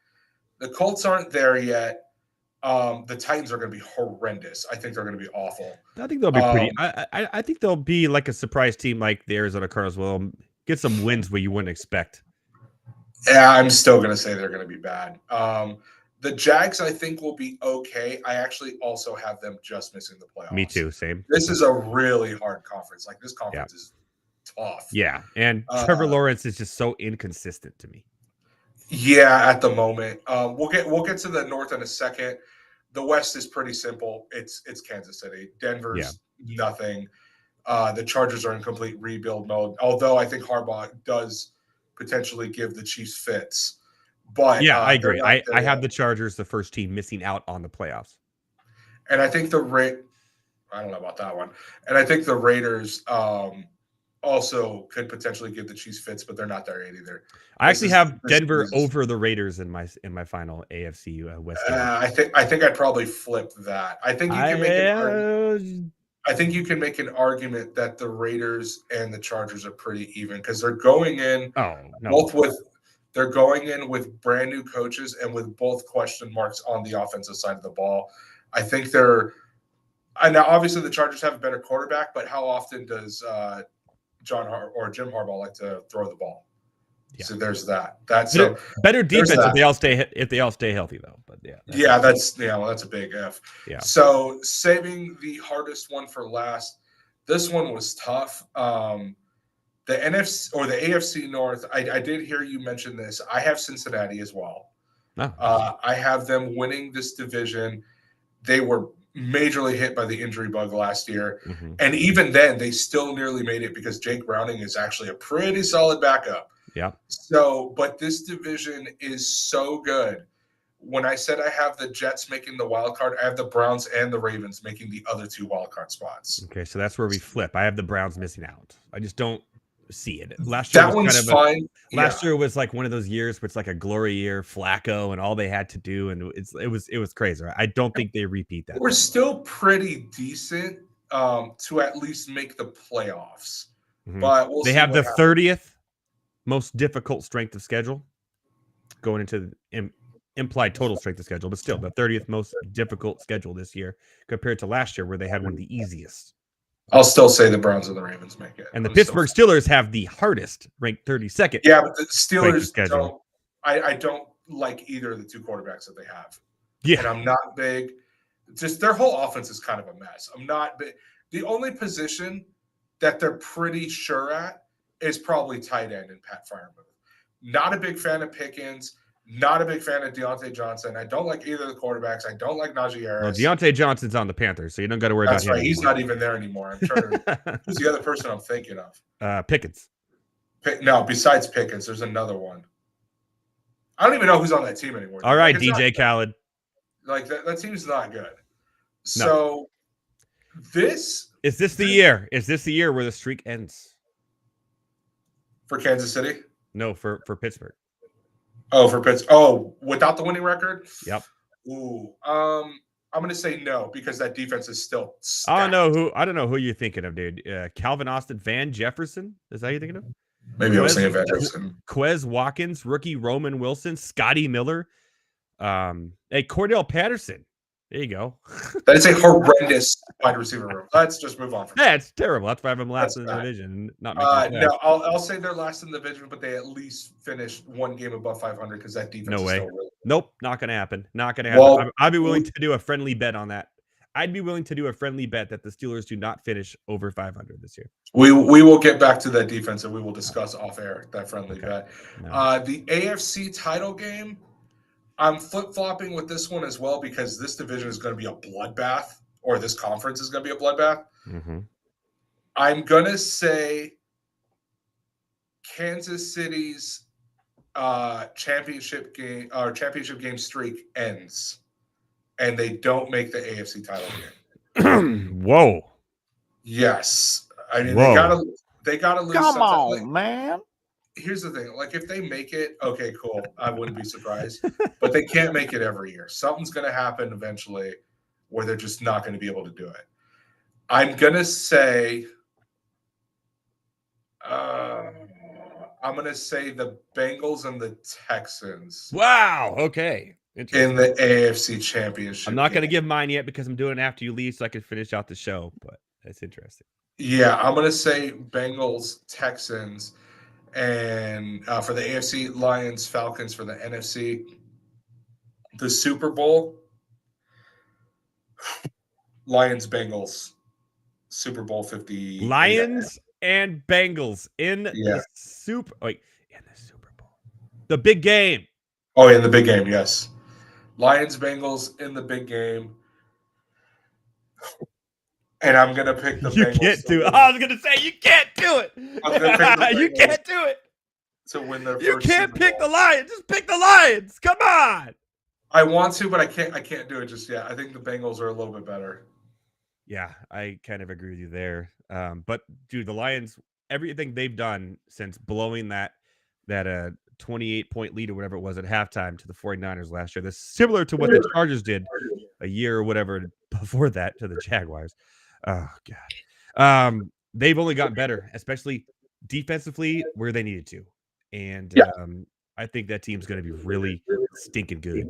the Colts aren't there yet. The Titans are going to be horrendous. I think they're going to be awful. I think they'll be pretty. I think they'll be like a surprise team, like the Arizona Cardinals will get some wins where you wouldn't expect. Yeah, I'm still going to say they're going to be bad. The Jags, I think, will be okay. I actually also have them just missing the playoffs. Me too. Same. This is a really hard conference. Like, this conference is tough. Yeah, and Trevor Lawrence is just so inconsistent to me. Yeah, at the moment. We'll get to the North in a second. The West is pretty simple. It's Kansas City. Denver's nothing. The Chargers are in complete rebuild mode. Although I think Harbaugh does potentially give the Chiefs fits. But yeah, I agree. I have the Chargers, the first team missing out on the playoffs. And I think I don't know about that one. And I think the Raiders also could potentially give the Chiefs fits, but they're not there yet either. I actually have Denver over the Raiders in my final AFC West. I think I'd probably flip that. I think you can make an argument. I think you can make an argument that the Raiders and the Chargers are pretty even because they're going in they're going in with brand new coaches and with both question marks on the offensive side of the ball. I think now obviously the Chargers have a better quarterback, but how often does Jim Harbaugh like to throw the ball? Yeah. So there's that. That's better defense if they all stay healthy though. But that's a big if. Yeah. So saving the hardest one for last. This one was tough. The NFC or the AFC North. I did hear you mention this. I have Cincinnati as well. Oh. I have them winning this division. They were majorly hit by the injury bug last year. Mm-hmm. And even then, they still nearly made it because Jake Browning is actually a pretty solid backup. Yeah. So, but this division is so good. When I said I have the Jets making the wild card, I have the Browns and the Ravens making the other two wild card spots. Okay, so that's where we flip. I have the Browns missing out. I just don't see it. Last year Last year was like one of those years where it's like a glory year, Flacco, and all they had to do, and it was crazy. I don't think they repeat that. We're still pretty decent to at least make the playoffs, but they have the 30th most difficult strength of schedule going into the implied total strength of schedule, but still the 30th most difficult schedule this year compared to last year where they had one of the easiest. I'll still say the Browns and the Ravens make it. And the Pittsburgh Steelers have the hardest, ranked 32nd. Yeah, but the Steelers don't. I don't like either of the two quarterbacks that they have. Yeah. And I'm not big. Just their whole offense is kind of a mess. I'm not big. The only position that they're pretty sure at is probably tight end and Pat Freiermuth. Not a big fan of Pickens. Not a big fan of Deontay Johnson. I don't like either of the quarterbacks. I don't like Najee Harris. Well, Deontay Johnson's on the Panthers, so you don't got to worry about him. That's right. He's not even there anymore. I'm trying to. Who's the other person I'm thinking of? Pickens. No, besides Pickens, there's another one. I don't even know who's on that team anymore. All right, DJ Khaled. Like that team's not good. So is this the year? Is this the year where the streak ends? For Kansas City? No, for Pittsburgh. Oh, for Pittsburgh. Oh, without the winning record? Yep. Ooh. I'm going to say no because that defense is still stacked. I don't know who you're thinking of, dude. Calvin Austin, Van Jefferson? Is that who you're thinking of? Maybe I was thinking of Anderson. Quez Watkins, rookie Roman Wilson, Scotty Miller, hey, Cordell Patterson. There you go. That is a horrendous wide receiver room. Let's just move on. Yeah, it's terrible. That's why I'm last That's in the bad. division. Not making No, I'll say they're last in the division, but they at least finished one game above 500 because that defense No is way. still really Nope, not going to happen. Not going to happen. Well, I'd be willing to do a friendly bet on that. I'd be willing to do a friendly bet that the Steelers do not finish over 500 this year. We will get back to that defense and we will discuss off air that friendly bet. No. The AFC title game, I'm flip-flopping with this one as well because this division is going to be a bloodbath, or this conference is going to be a bloodbath. Mm-hmm. I'm going to say Kansas City's championship game streak ends and they don't make the AFC title game. Whoa. Yes. I mean, Whoa. they gotta lose Come something. on, Like, man. here's the thing. Like, if they make it, okay, cool. I wouldn't be surprised. But they can't make it every year. Something's going to happen eventually where they're just not going to be able to do it. I'm going to say the Bengals and the Texans Wow. Okay. in the AFC Championship. I'm not going to game. give mine yet because I'm doing it after you leave so I can finish out the show, but that's interesting. Yeah, I'm going to say Bengals, Texans, and for the AFC, Lions, Falcons. For the NFC, the Super Bowl, Lions, Bengals, Super Bowl 50. Lions and Bengals in Yeah. the Super Bowl. The big game. Oh, in the big game, yes. Lions, Bengals in the big game. And I'm going to pick the You Bengals. can't do it. I was going to say, you can't do it. I'm gonna pick the You Bengals can't do it. to win their You first can't Super pick Bowl. the Lions. Just pick the Lions. Come on. I want to, but I can't do it just yet. I think the Bengals are a little bit better. Yeah, I kind of agree with you there. But dude, the Lions, everything they've done since blowing that 28-point lead or whatever it was at halftime to the 49ers last year, that's similar to what the Chargers did a year or whatever before that to the Jaguars. Oh God. They've only gotten better, especially defensively where they needed to. And I think that team's going to be really stinking good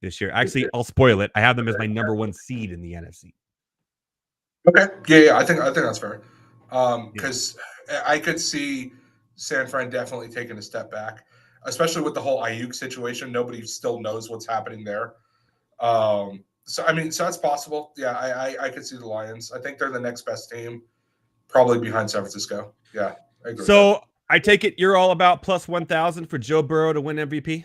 this year. Actually, I'll spoil it. I have them as my number 1 seed in the NFC. Okay. Yeah, I think that's fair. Because I could see San Fran definitely taking a step back, especially with the whole Ayuk situation. Nobody still knows what's happening there. So that's possible. Yeah, I could see the Lions. I think they're the next best team, probably behind San Francisco. Yeah, I agree. So I take it you're all about plus 1,000 for Joe Burrow to win MVP.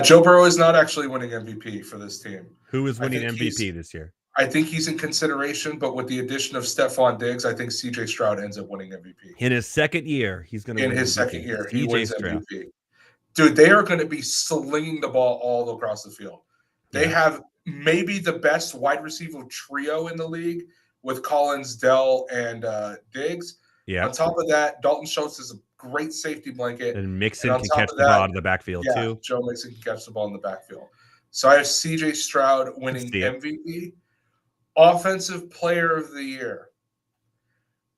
Joe Burrow is not actually winning MVP for this team. Who is winning think MVP this year? I think he's in consideration, but with the addition of Stephon Diggs, I think CJ Stroud ends up winning MVP. In his second year, he's going to win In his MVP. second year, he CJ wins Stroud. MVP. Dude, they are going to be slinging the ball all across the field. They have maybe the best wide receiver trio in the league with Collins, Dell, and Diggs. Yeah. On top of that, Dalton Schultz is a great safety blanket. And Mixon on can top catch of the that, ball out of the backfield Yeah, too. Joe Mixon can catch the ball in the backfield. So I have CJ Stroud winning see it. MVP. Offensive Player of the Year.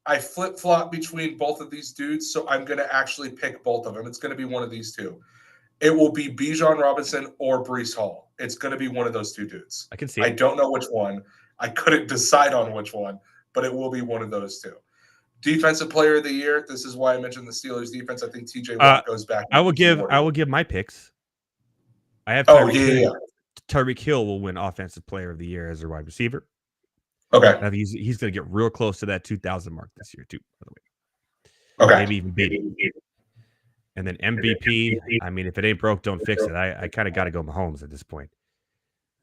I flip-flop between both of these dudes, so I'm going to actually pick both of them. It's going to be one of these two. It will be Bijan Robinson or Breece Hall. It's going to be one of those two dudes. I can see I it. don't know which one. I couldn't decide on which one, but it will be one of those two. Defensive Player of the Year. This is why I mentioned the Steelers defense. I think TJ Watt goes back. I will give my picks. I have Tyreek Hill will win Offensive Player of the Year as a wide receiver. Okay. I think he's going to get real close to that 2,000 mark this year too, by the way. Okay. Maybe even beat it. And then MVP, I mean, if it ain't broke, don't fix it. I kind of got to go Mahomes at this point.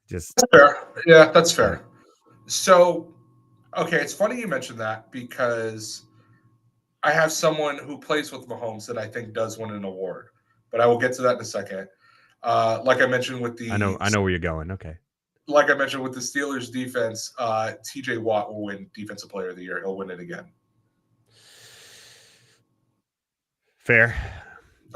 Just That's fair. Yeah, that's fair. So, okay, it's funny you mentioned that because I have someone who plays with Mahomes that I think does win an award, but I will get to that in a second. Like I mentioned with the I know where you're going. Okay. Like I mentioned with the Steelers defense, TJ Watt will win Defensive Player of the Year. He'll win it again. Fair.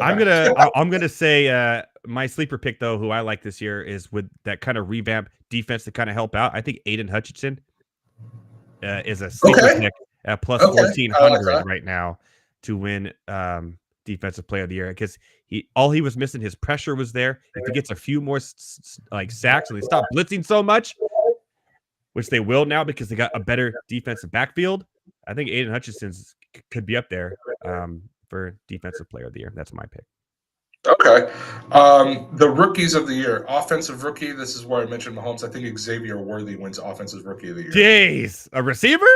Okay. I'm gonna say my sleeper pick though, who I like this year, is with that kind of revamp defense to kind of help out. I think Aiden Hutchinson is a sleeper pick at plus 1,400 right now. to win defensive player of the year because all he was missing, his pressure was there. If he gets a few more like sacks and they stop blitzing so much, which they will now because they got a better defensive backfield, I think Aiden Hutchinson's could be up there for defensive player of the year. That's my pick. Okay. The rookies of the year. Offensive rookie, this is where I mentioned Mahomes. I think Xavier Worthy wins offensive rookie of the year. Jeez. A receiver?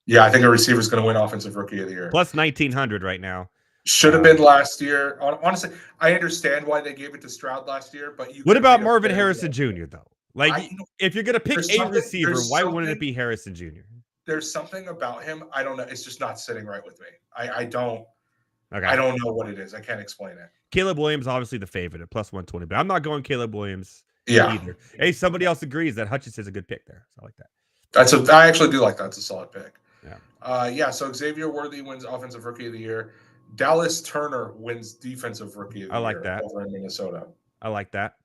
Yeah, I think a receiver is going to win offensive rookie of the year. Plus 1,900 right now. Should have been last year. Honestly, I understand why they gave it to Stroud last year, but what about Marvin Harrison Jr. though? Like, if you're going to pick a receiver, why wouldn't it be Harrison Jr.? There's something about him. I don't know. It's just not sitting right with me. I don't. Okay. I don't know what it is. I can't explain it. Caleb Williams, obviously the favorite at plus 120, but I'm not going Caleb Williams either. Hey, somebody else agrees that Hutchinson's a good pick there. So I like that. I actually do like that. It's a solid pick. Yeah. So Xavier Worthy wins offensive rookie of the year. Dallas Turner wins defensive rookie of the year. I like that. Over in Minnesota. I like that.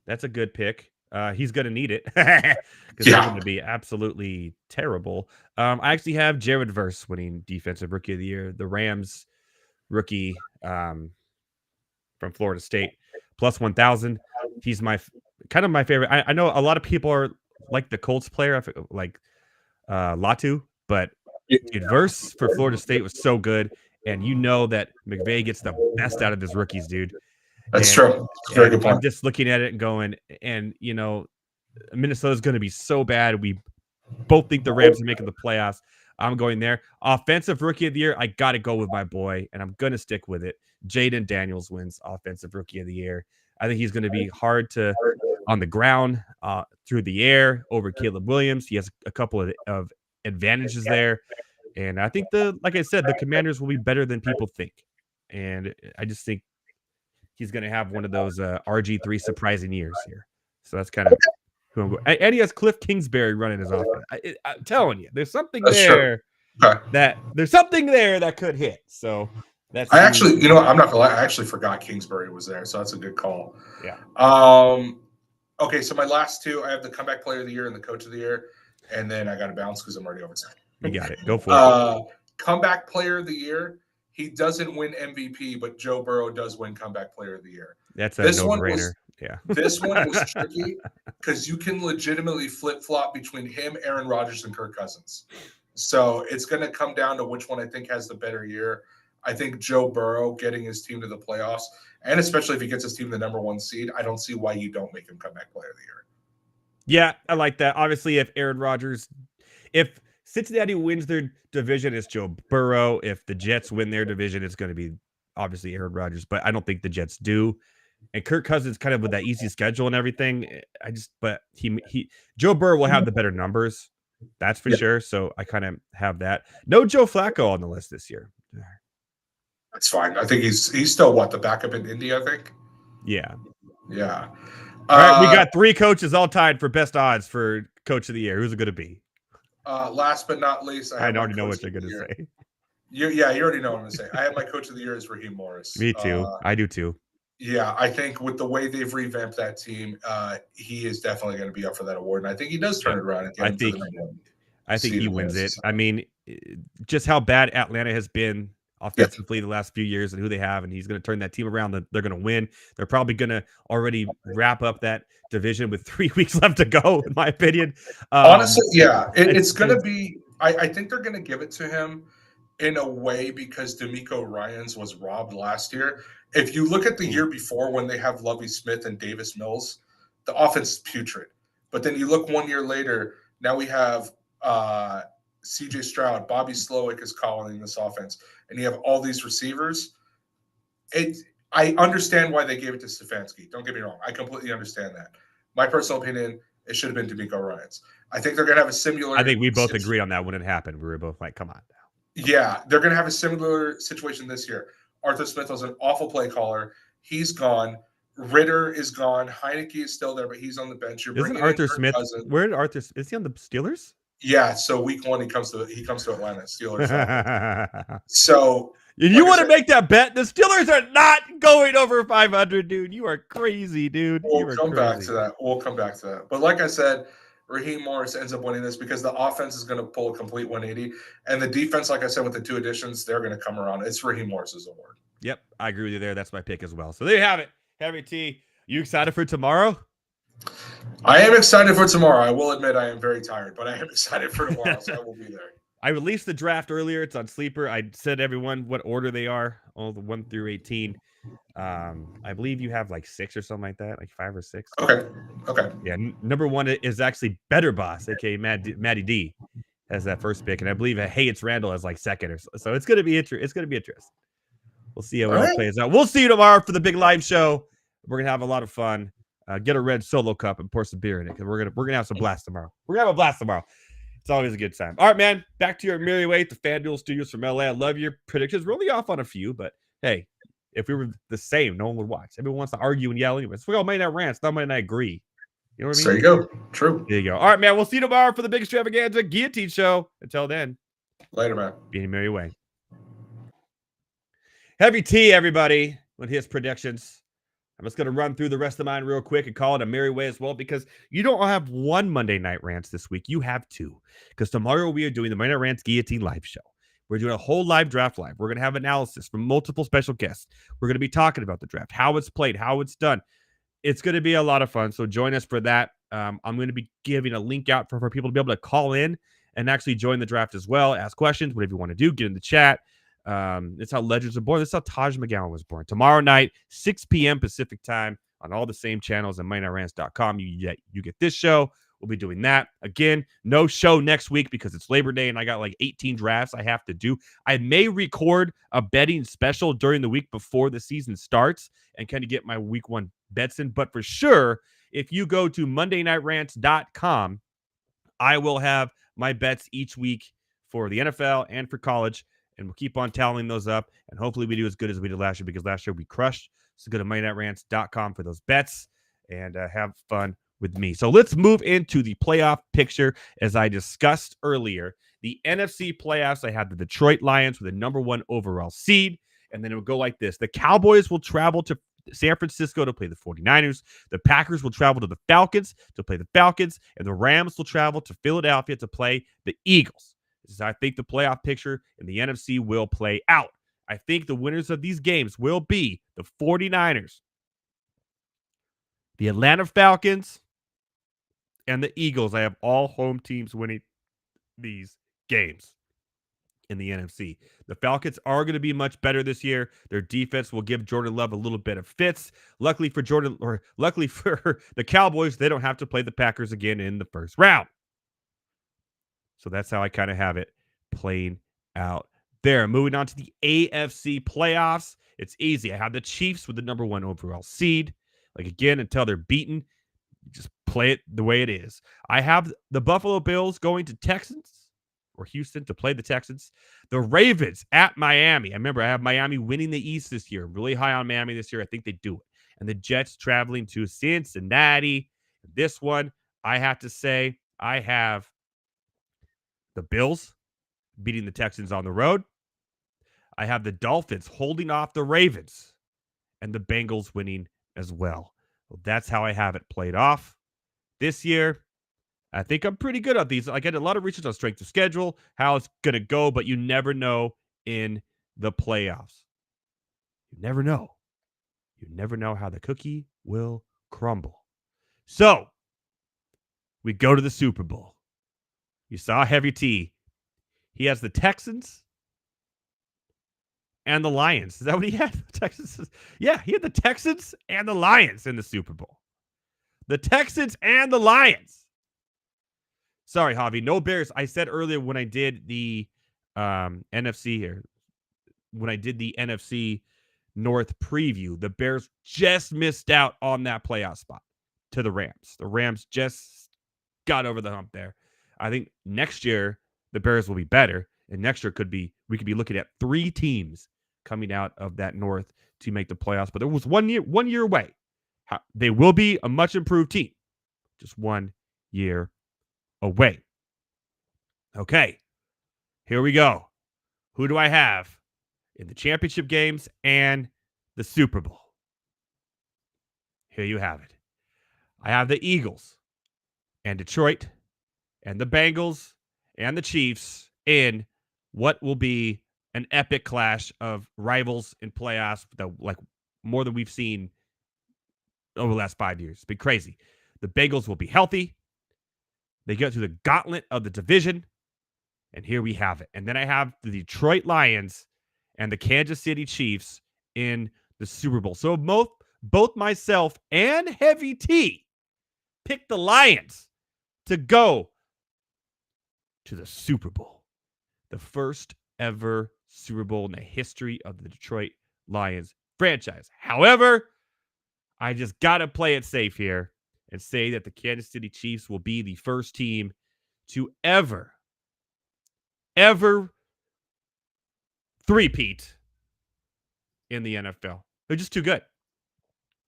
That's a good pick. He's going to need it because he's going to be absolutely terrible. I actually have Jared Verse winning defensive rookie of the year. The Rams rookie from Florida State, plus 1,000. He's my favorite. I know a lot of people are like the Colts player, like Latu, but Verse for Florida State was so good. And you know that McVay gets the best out of his rookies, dude. That's true. Very good point. I'm just looking at it and going, and Minnesota's going to be so bad. We both think the Rams are making the playoffs. I'm going there. Offensive rookie of the year, I got to go with my boy, and I'm going to stick with it. Jaden Daniels wins offensive rookie of the year. I think he's going to be hard to on the ground, through the air over Caleb Williams. He has a couple of advantages there. And I think like I said, the Commanders will be better than people think. And I just think he's going to have one of those RG3 surprising years here. So that's kind of who I'm going. And he has Cliff Kingsbury running his offense. I'm telling you, there's something there that could hit. So that's I'm not gonna lie, I actually forgot Kingsbury was there, so that's a good call. Yeah. Okay, so my last two, I have the comeback player of the year and the coach of the year, and then I got to bounce because I'm already over time. You got it. Go for it. Comeback player of the year. He doesn't win MVP, but Joe Burrow does win comeback player of the year. That's a no-brainer. This one was tricky because you can legitimately flip-flop between him, Aaron Rodgers, and Kirk Cousins. So it's going to come down to which one I think has the better year. I think Joe Burrow getting his team to the playoffs, and especially if he gets his team the number one seed, I don't see why you don't make him comeback player of the year. Yeah, I like that. Obviously, if Cincinnati wins their division, it's Joe Burrow. If the Jets win their division, it's going to be obviously Aaron Rodgers, but I don't think the Jets do. And Kirk Cousins kind of with that easy schedule and everything. Joe Burrow will have the better numbers. That's for sure. So I kind of have that. No Joe Flacco on the list this year. That's fine. I think he's still the backup in Indy, I think. Yeah. Yeah. All right, we got three coaches all tied for best odds for coach of the year. Who's it going to be? Last but not least, I already know what you're going to say. You already know what I'm going to say. I have my coach of the year is Raheem Morris. Me too. I do too. Yeah, I think with the way they've revamped that team, he is definitely going to be up for that award, and I think he does turn it around again. I think he wins it. I mean, just how bad Atlanta has been offensively the last few years and who they have, and he's going to turn that team around. They're going to win. They're probably going to already wrap up that division with 3 weeks left to go, in my opinion. Honestly, yeah, it's going to be – I think they're going to give it to him in a way because D'Amico Ryans was robbed last year. If you look at the year before when they have Lovie Smith and Davis Mills, the offense is putrid. But then you look 1 year later, now we have C.J. Stroud, Bobby Slowick is calling this offense, and you have all these receivers. I understand why they gave it to Stefanski. Don't get me wrong. I completely understand that. My personal opinion, it should have been D'Amico Ryans. I think they're going to have a similar – I think we both agreed on that when it happened. We were both like, come on now. Yeah, they're going to have a similar situation this year. Arthur Smith was an awful play caller. He's gone. Ritter is gone. Heineke is still there, but he's on the bench. Isn't Arthur Smith? Where did Arthur? Is he on the Steelers? Yeah. So week one, he comes to Atlanta Steelers. So you want to make that bet? The Steelers are not going over 500, dude. You are crazy, dude. We'll come back to that. But like I said, Raheem Morris ends up winning this because the offense is going to pull a complete 180. And the defense, like I said, with the 2 additions, they're going to come around. It's Raheem Morris's award. Yep, I agree with you there. That's my pick as well. So there you have it. Heavy T, you excited for tomorrow? I am excited for tomorrow. I will admit I am very tired, but I am excited for tomorrow, so I will be there. I released the draft earlier. It's on Sleeper. I said everyone what order they are, all the 1 through 18. I believe you have like 6 or something like that, like 5 or 6. Okay. Yeah, number 1 is actually Better Boss, aka Matty D, has that first pick, and I believe Hey It's Randall has like 2nd or so. It's gonna be interesting. We'll see how it all plays out. We'll see you tomorrow for the big live show. We're gonna have a lot of fun. Get a red Solo cup and pour some beer in it because we're gonna have some blast tomorrow. We're gonna have a blast tomorrow. It's always a good time. All right, man. Back to your merry way at the FanDuel Studios from LA. I love your predictions. We're only off on a few, but hey, if we were the same, no one would watch. Everyone wants to argue and yell anyways. We all Monday Night Rants, not Monday Night Agree. You know what I mean? There you go. True. There you go. All right, man. We'll see you tomorrow for the big extravaganza guillotine show. Until then, later, man. Be in a merry way. Heavy T, everybody, with his predictions. I'm just going to run through the rest of mine real quick and call it a merry way as well, because you don't have one Monday Night Rants this week. You have 2. Because tomorrow we are doing the Monday Night Rants Guillotine live show. We're doing a whole live draft live. We're going to have analysis from multiple special guests. We're going to be talking about the draft, how it's played, how it's done. It's going to be a lot of fun. So join us for that. I'm going to be giving a link out for people to be able to call in and actually join the draft as well, ask questions, whatever you want to do, get in the chat. It's how legends are born. This is how Taj McGowan was born. Tomorrow night, 6 p.m. Pacific time on all the same channels at MoneyNightRants.com. You get this show. We'll be doing that. Again, no show next week because it's Labor Day and I got like 18 drafts I have to do. I may record a betting special during the week before the season starts and kind of get my week 1 bets in. But for sure, if you go to MondayNightRants.com, I will have my bets each week for the NFL and for college. And we'll keep on tallying those up. And hopefully we do as good as we did last year, because last year we crushed. So go to MondayNightRants.com for those bets and have fun with me. So let's move into the playoff picture. As I discussed earlier, the NFC playoffs, I had the Detroit Lions with the number 1 overall seed. And then it will go like this. The Cowboys will travel to San Francisco to play the 49ers. The Packers will travel to the Falcons to play the Falcons. And the Rams will travel to Philadelphia to play the Eagles. I think the playoff picture in the NFC will play out. I think the winners of these games will be the 49ers, the Atlanta Falcons, and the Eagles. I have all home teams winning these games in the NFC. The Falcons are going to be much better this year. Their defense will give Jordan Love a little bit of fits. Luckily for the Cowboys, they don't have to play the Packers again in the first round. So that's how I kind of have it playing out there. Moving on to the AFC playoffs. It's easy. I have the Chiefs with the number 1 overall seed. Like, again, until they're beaten, just play it the way it is. I have the Buffalo Bills going to Texans or Houston to play the Texans. The Ravens at Miami. I remember I have Miami winning the East this year. Really high on Miami this year. I think they do it. And the Jets traveling to Cincinnati. This one, I have to say, I have the Bills beating the Texans on the road. I have the Dolphins holding off the Ravens and the Bengals winning as well. That's how I have it played off this year. I think I'm pretty good at these. I get a lot of research on strength of schedule, how it's going to go, but you never know in the playoffs. You never know. You never know how the cookie will crumble. So we go to the Super Bowl. You saw Heavy T. He has the Texans and the Lions. Is that what he had? Texans? Yeah, he had the Texans and the Lions in the Super Bowl. The Texans and the Lions. Sorry, Javi. No Bears. I said earlier when I did the NFC here, when I did the NFC North preview, the Bears just missed out on that playoff spot to the Rams. The Rams just got over the hump there. I think next year the Bears will be better, and next year we could be looking at 3 teams coming out of that North to make the playoffs. But there was 1 year away. They will be a much improved team, just 1 year away. Okay, here we go. Who do I have in the championship games and the Super Bowl? Here you have it. I have the Eagles and Detroit and the Bengals and the Chiefs in what will be an epic clash of rivals in playoffs that like more than we've seen over the last 5 years. It's been crazy. The Bengals will be healthy. They get through the gauntlet of the division, and here we have it. And then I have the Detroit Lions and the Kansas City Chiefs in the Super Bowl. So both myself and Heavy T picked the Lions to go to the Super Bowl. The first ever Super Bowl in the history of the Detroit Lions franchise. However, I just got to play it safe here and say that the Kansas City Chiefs will be the first team to ever three-peat in the NFL. They're just too good.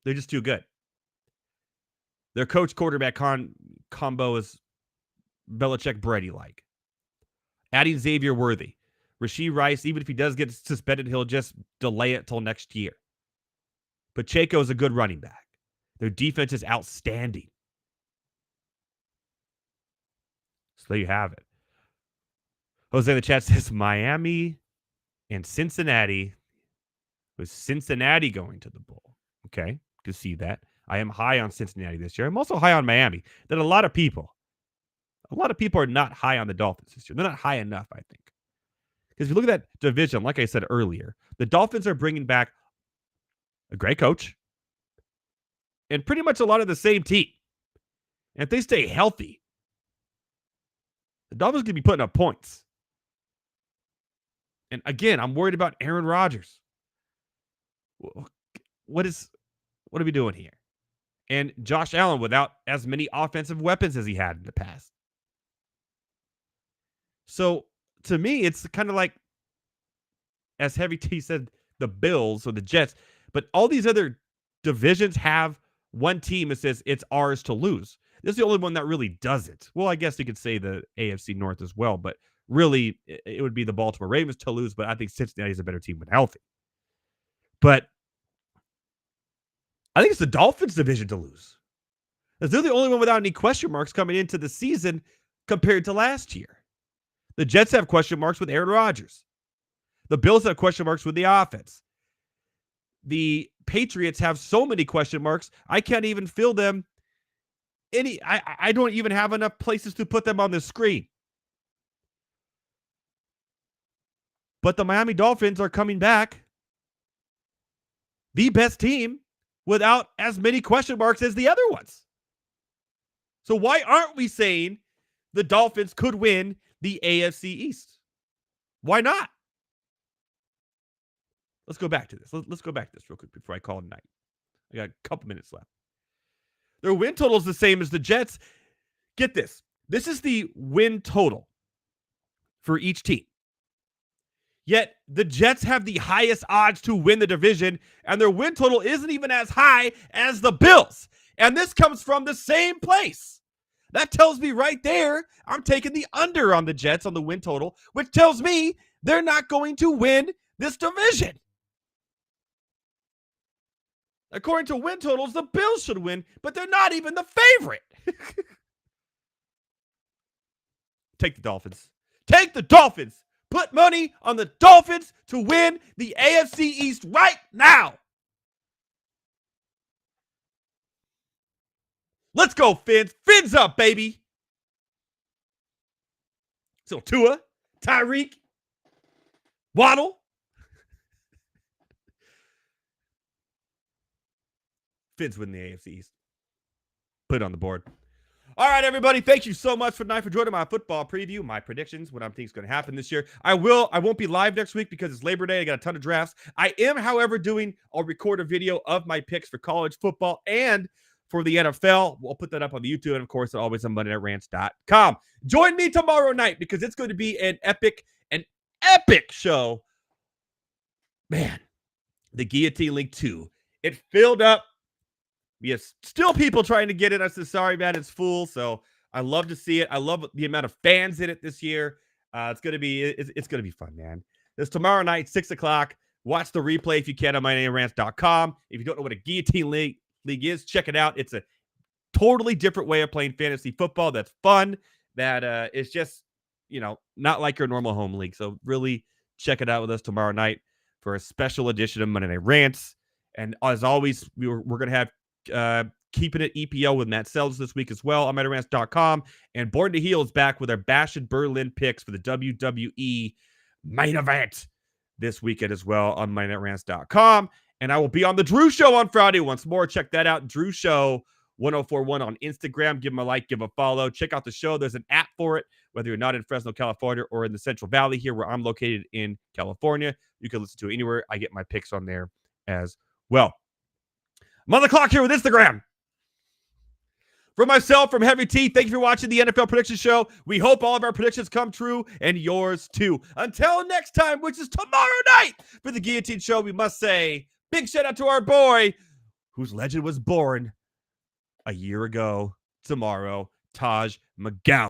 They're just too good. Their coach-quarterback combo is Belichick-Brady-like. Adding Xavier Worthy. Rashee Rice, even if he does get suspended, he'll just delay it till next year. Pacheco is a good running back. Their defense is outstanding. So there you have it. Jose in the chat says Miami and Cincinnati. With Cincinnati going to the bowl. Okay, can see that. I am high on Cincinnati this year. I'm also high on Miami. That a lot of people are not high on the Dolphins this year. They're not high enough, I think. Because if you look at that division, like I said earlier, the Dolphins are bringing back a great coach and pretty much a lot of the same team. And if they stay healthy, the Dolphins can be putting up points. And again, I'm worried about Aaron Rodgers. What are we doing here? And Josh Allen without as many offensive weapons as he had in the past. So to me, it's kind of like, as Heavy T said, the Bills or the Jets. But all these other divisions have one team that says it's ours to lose. This is the only one that really does it. Well, I guess you could say the AFC North as well, but really it would be the Baltimore Ravens to lose, but I think Cincinnati is a better team when healthy. But I think it's the Dolphins division to lose. They're the only one without any question marks coming into the season compared to last year. The Jets have question marks with Aaron Rodgers. The Bills have question marks with the offense. The Patriots have so many question marks, I can't even fill them. I don't even have enough places to put them on the screen. But the Miami Dolphins are coming back. The best team without as many question marks as the other ones. So why aren't we saying the Dolphins could win the AFC East? Why not? Let's go back to this. Let's go back to this real quick before I call it night. I got a couple minutes left. Their win total is the same as the Jets. Get this. This is the win total for each team. Yet the Jets have the highest odds to win the division, and their win total isn't even as high as the Bills. And this comes from the same place. That tells me right there, I'm taking the under on the Jets on the win total, which tells me they're not going to win this division. According to win totals, the Bills should win, but they're not even the favorite. Take the Dolphins. Take the Dolphins. Put money on the Dolphins to win the AFC East right now. Let's go, Fins. Fins up, baby. So Tua, Tyreek, Waddle. Fins win the AFC East. Put it on the board. All right, everybody. Thank you so much for tonight for joining my football preview, my predictions, what I think is going to happen this year. I won't be live next week because it's Labor Day. I got a ton of drafts. I am, however, I'll record a video of my picks for college football and for the NFL. We'll put that up on the YouTube and, of course, always on MondayNightRants.com. Join me tomorrow night because it's going to be an epic show. Man, the Guillotine Link 2. It filled up. We have still people trying to get it. I said, sorry, man, it's full. So I love to see it. I love the amount of fans in it this year. It's gonna be fun, man. This tomorrow night, 6:00. Watch the replay if you can on MondayNightRants.com. If you don't know what a Guillotine League is, check it out. It's a totally different way of playing fantasy football. That's fun. that it's just, not like your normal home league. So really check it out with us tomorrow night for a special edition of Monday Night Rants. And as always, we're going to have Keeping It EPL with Matt Sells this week as well on MonDayNightRants.com. And Born to Heel is back with our Bash in Berlin picks for the WWE main event this weekend as well on MonDayNightRants.com. And I will be on the Drew Show on Friday once more. Check that out. Drew Show 1041 on Instagram. Give him a like, give a follow. Check out the show. There's an app for it, whether you're not in Fresno, California, or in the Central Valley here where I'm located in California. You can listen to it anywhere. I get my picks on there as well. I'm on the clock here with Instagram. For myself, from Heavy T, thank you for watching the NFL Prediction Show. We hope all of our predictions come true and yours too. Until next time, which is tomorrow night for the Guillotine Show, we must say big shout out to our boy whose legend was born a year ago tomorrow, Taj McGowan.